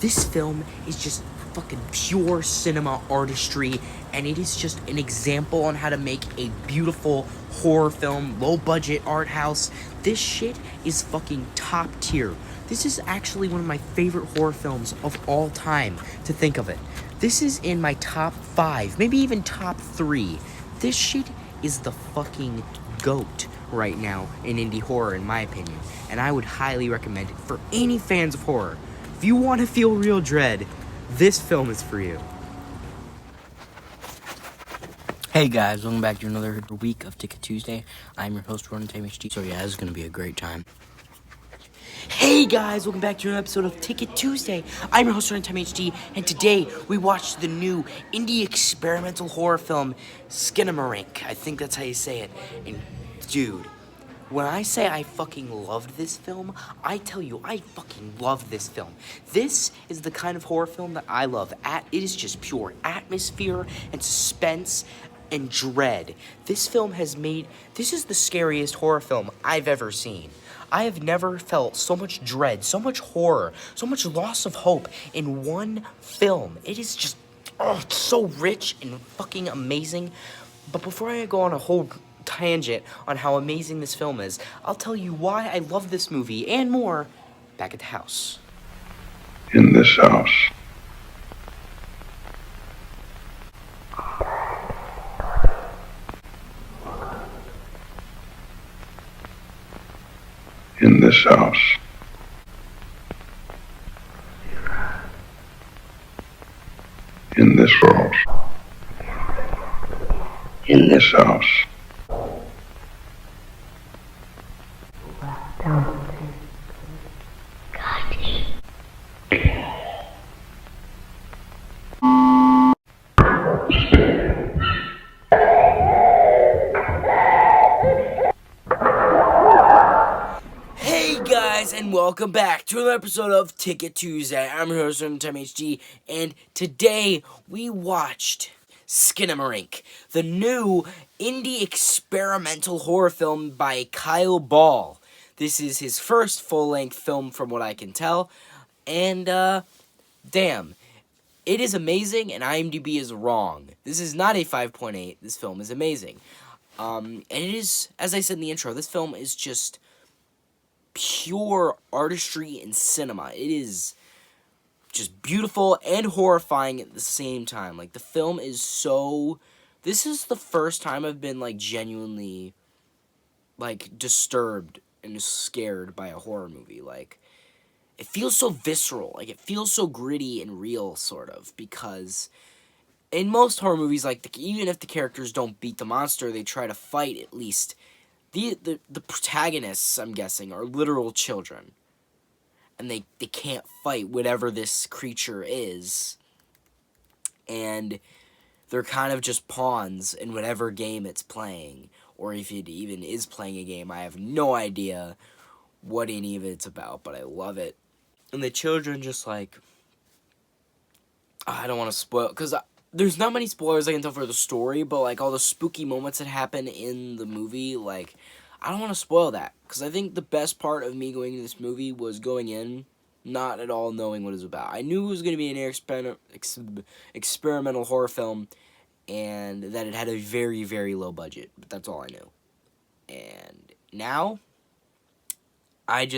This film is just fucking pure cinema artistry, and it is just an example on how to make a beautiful horror film, low budget art house. This shit is fucking top tier. This is actually one of my favorite horror films of all time, to think of it. This is in my top 5, maybe even top 3. This shit is the fucking GOAT right now in indie horror, in my opinion, and I would highly recommend it for any fans of horror. If you want to feel real dread, this film is for you. Hey guys, welcome back to another week of Ticket Tuesday. I'm your host, Ronan Time HD. So yeah, this is going to be a great time. Hey guys, welcome back to another episode of Ticket Tuesday. I'm your host, Ronan Time HD, and today we watched the new indie experimental horror film, Skinamarink. I think that's how you say it. And dude, when I say I fucking loved this film, I tell you, I fucking love this film. This is the kind of horror film that I love. It is just pure atmosphere and suspense and dread. This is the scariest horror film I've ever seen. I have never felt so much dread, so much horror, so much loss of hope in one film. It is just, it's so rich and fucking amazing. But before I go on a whole tangent on how amazing this film is, I'll tell you why I love this movie and more back at the house. In this house. In this house. In this house. In this house. And welcome back to another episode of Ticket Tuesday. I'm your host, Time HD, and today we watched Skinamarink, the new indie experimental horror film by Kyle Ball. This is his first full-length film from what I can tell, and damn, it is amazing and IMDb is wrong. This is not a 5.8, this film is amazing. And it is, as I said in the intro, this film is just pure artistry and cinema. It is just beautiful and horrifying at the same time. Like, the film is so... This is the first time I've been, like, genuinely, like, disturbed and scared by a horror movie. Like, it feels so visceral. Like, it feels so gritty and real, sort of, because in most horror movies, like, even if the characters don't beat the monster, they try to fight at least. The protagonists, I'm guessing, are literal children. And they can't fight whatever this creature is. And they're kind of just pawns in whatever game it's playing. Or if it even is playing a game, I have no idea what any of it's about, but I love it. And the children just like... I don't want to spoil... Because there's not many spoilers I can tell for the story, but, like, all the spooky moments that happen in the movie, like, I don't want to spoil that, because I think the best part of me going to this movie was going in, not at all knowing what it was about. I knew it was going to be an experimental horror film, and that it had a very, very low budget, but that's all I knew. And now, but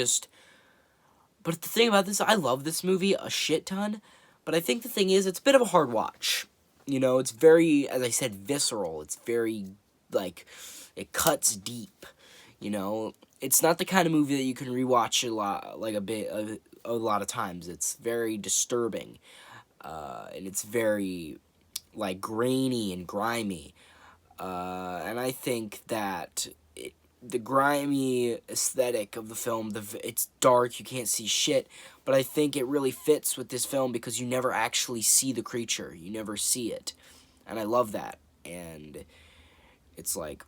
the thing about this, I love this movie a shit ton, but I think the thing is, it's a bit of a hard watch. You know, it's very, as I said, visceral. It's very, like, it cuts deep, you know. It's not the kind of movie that you can rewatch a lot of times. It's very disturbing, and it's very, like, grainy and grimy. And I think that the grimy aesthetic of the film, it's dark, you can't see shit, but I think it really fits with this film because you never actually see the creature. You never see it. And I love that. And it's like,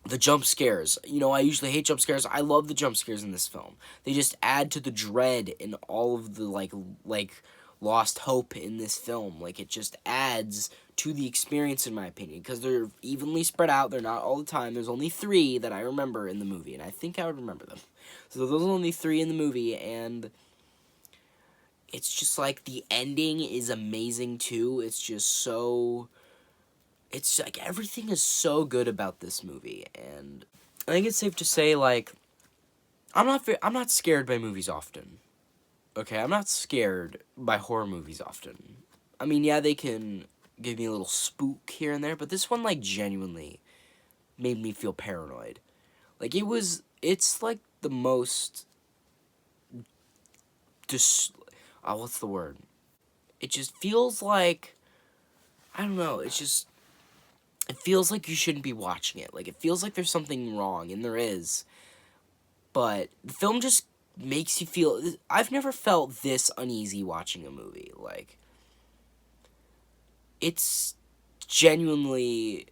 the jump scares. You know, I usually hate jump scares. I love the jump scares in this film. They just add to the dread and all of the, like lost hope in this film. Like, it just adds to the experience, in my opinion, because they're evenly spread out. They're not all the time. There's only 3 that I remember in the movie, and I think I would remember them. So there's only 3 in the movie, and it's just like the ending is amazing too. It's just so, it's like everything is so good about this movie, and I think it's safe to say, like, I'm not scared by movies often. Okay, I'm not scared by horror movies often. I mean, yeah, they can give me a little spook here and there, but this one, like, genuinely made me feel paranoid. Like, it's like the most, what's the word? It just feels like, I don't know, it feels like you shouldn't be watching it. Like, it feels like there's something wrong, and there is. But the film just makes you feel, I've never felt this uneasy watching a movie. Like, it's genuinely,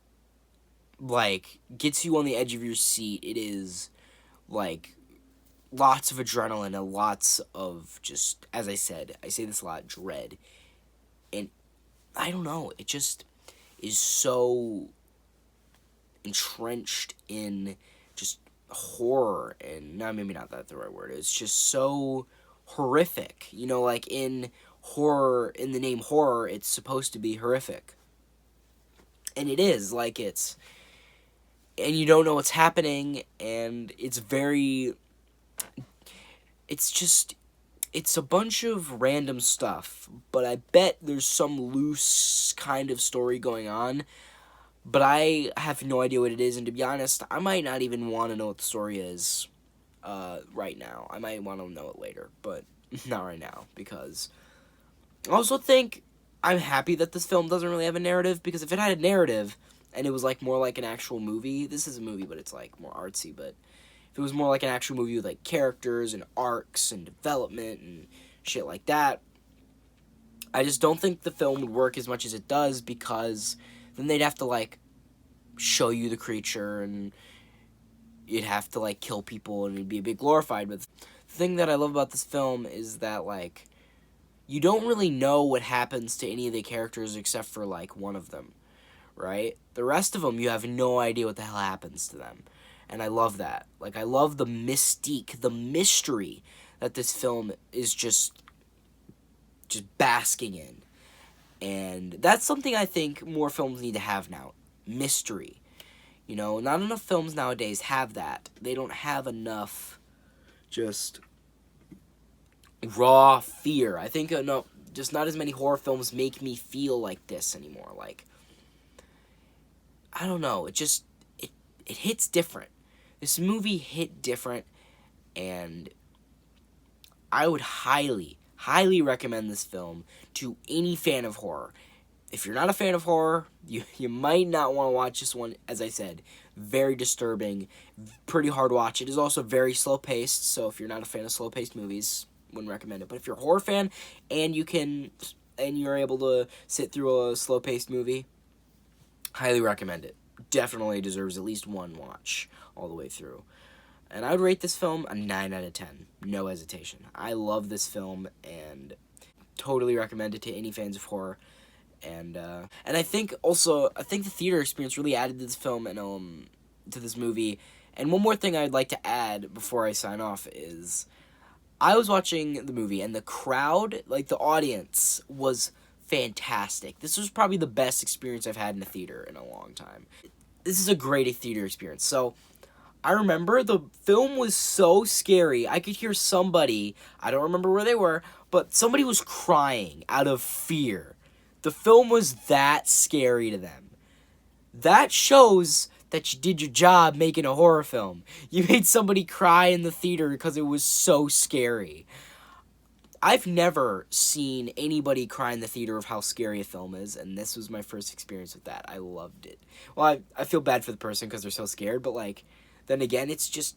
like, gets you on the edge of your seat. It is, like, lots of adrenaline and lots of just, as I said, I say this a lot, dread. And I don't know, it just is so entrenched in just horror, and maybe not that the right word. It's just so horrific. You know, like in horror, in the name horror, it's supposed to be horrific. And it is, like, and you don't know what's happening, and it's just, it's a bunch of random stuff, but I bet there's some loose kind of story going on, but I have no idea what it is, and to be honest, I might not even want to know what the story is right now. I might want to know it later, but not right now, because I also think I'm happy that this film doesn't really have a narrative, because if it had a narrative, and it was like more like an actual movie, this is a movie, but it's like more artsy, but if it was more like an actual movie with like characters and arcs and development and shit like that, I just don't think the film would work as much as it does, because then they'd have to like show you the creature, and you'd have to like kill people, and it'd be a bit glorified. But the thing that I love about this film is that, like, you don't really know what happens to any of the characters except for like one of them, right? The rest of them, you have no idea what the hell happens to them. And I love that. Like, I love the mystique, the mystery that this film is just basking in. And that's something I think more films need to have now. Mystery. You know, not enough films nowadays have that. They don't have enough just raw fear. I think no, just not as many horror films make me feel like this anymore. Like, I don't know, it hits different. This movie hit different, and I would highly, highly recommend this film to any fan of horror. If you're not a fan of horror, you might not want to watch this one. As I said, very disturbing, pretty hard to watch. It is also very slow-paced, so if you're not a fan of slow-paced movies, wouldn't recommend it. But if you're a horror fan and you're able to sit through a slow-paced movie, highly recommend it. Definitely deserves at least one watch all the way through. And I would rate this film a 9 out of 10. No hesitation. I love this film and totally recommend it to any fans of horror. And I think also, I think the theater experience really added to this film and to this movie. And one more thing I'd like to add before I sign off is, I was watching the movie, and the crowd, like the audience, was fantastic. This was probably the best experience I've had in a theater in a long time. This is a great theater experience. So, I remember the film was so scary. I could hear somebody, I don't remember where they were, but somebody was crying out of fear. The film was that scary to them. That shows that you did your job making a horror film. You made somebody cry in the theater because it was so scary. I've never seen anybody cry in the theater of how scary a film is, and this was my first experience with that. I loved it. Well, I feel bad for the person because they're so scared, but, like, then again, it's just,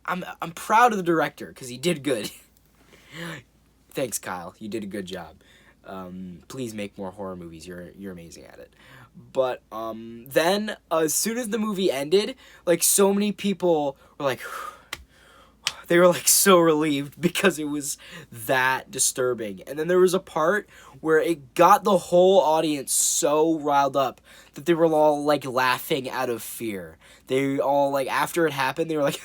I'm proud of the director because he did good. Thanks, Kyle. You did a good job. Please make more horror movies. You're amazing at it. But then as soon as the movie ended, like, so many people were like, they were like so relieved because it was that disturbing. And then there was a part where it got the whole audience so riled up that they were all like laughing out of fear. They all like, after it happened, they were like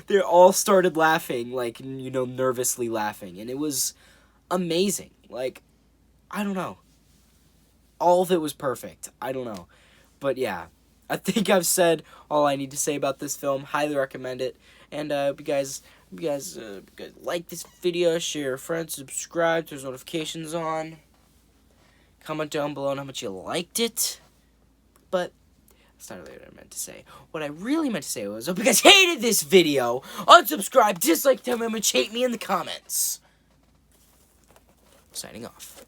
they all started laughing, like, you know, nervously laughing, and it was amazing. Like, I don't know, all of it was perfect. I don't know, but yeah, I think I've said all I need to say about this film. Highly recommend it. And if you guys like this video, share with friends, subscribe, there's notifications on. Comment down below on how much you liked it. But that's not really what I meant to say. What I really meant to say was, hope you guys hated this video. Unsubscribe, dislike, tell me how much hate me in the comments. Signing off.